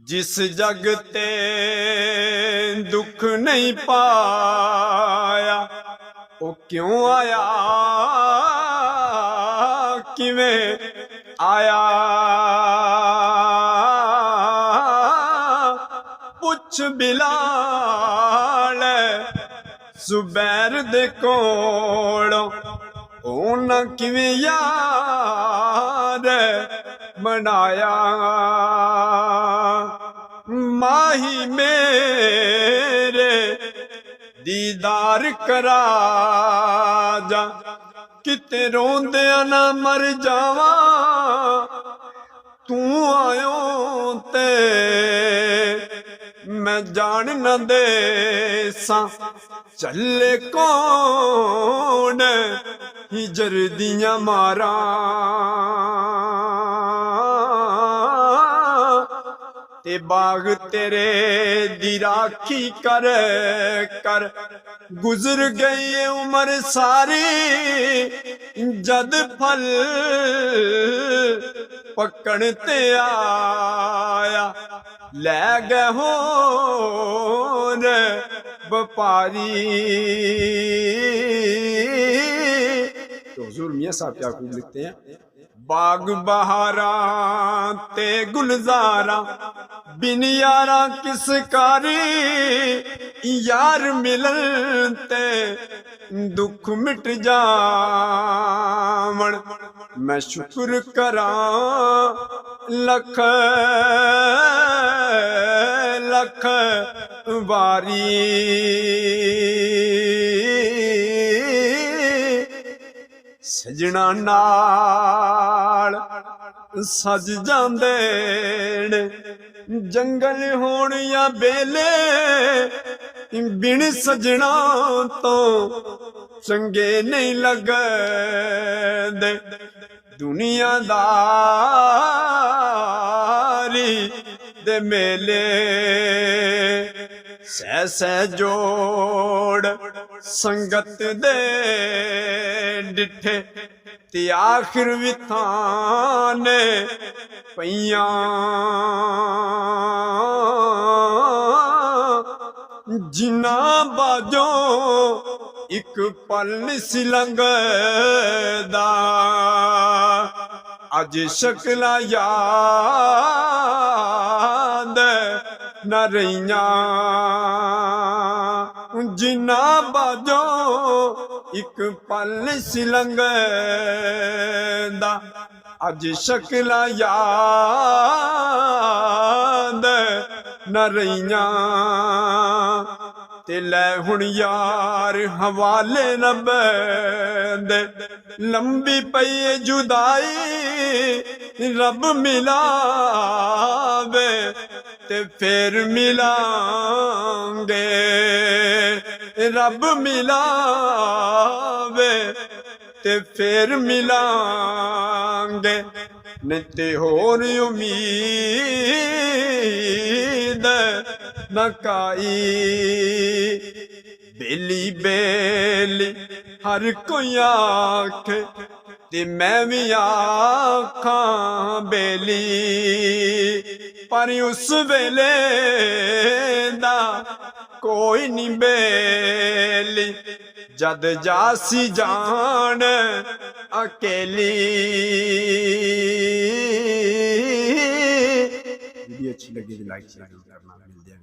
जिस जग ते दुख नहीं पाया वो क्यों आया किवें आया। पुछ बिलाल जुबैर दे कोलों उन्हां किवें यार बनाया। माही मेरे दीदार करा जा किते रोंदिया ना मर जावा। तू आयो ते मैं जान न दे सा चले कौन हिजर दियां मारा। ते बाग तेरे दी राखी कर कर गुजर गई उम्र सारी। जद फल पकड़ ते आया लै गए होर व्यापारी। तो हुजूर मियां साहब क्या खूब लिखते हैं, बाग बहारा ते गुलजारा बिन यारा किस कारी। यार मिलन ते दुख मिट जावण मैं शुक्र करा लख लख वारी। सजना नाल सज जांदे ने जंगल होण या बेले। बिन सजना तो चंगे नहीं लगदे दुनियादारी दे मेले। सह सह जोड़ संगत दे डिठे ते आखिर विथाने पईयां। जिन्ना बाजो एक पल सी लंघदा अज शक्ला याद न रहियां। जिन्ना बाजो एक पल सी लंघदा अज शक्ला याद न रहियां। ते लै हुण यार हवाले रब दे लंबी पई जुदाई। रब मिलावे ते फिर मिलांगे। रब मिलावे ते फिर मिलांगे नहीं ते होर उम्मीद न काई। बेली बेली हर कोई आखे ते मैं भी आखां बेली। पर उस वेले दा कोई नहीं बेली जद जासी जान अकेली। वीडियो अच्छी लगी तो लाइक शेयर करना। मिलते हैं।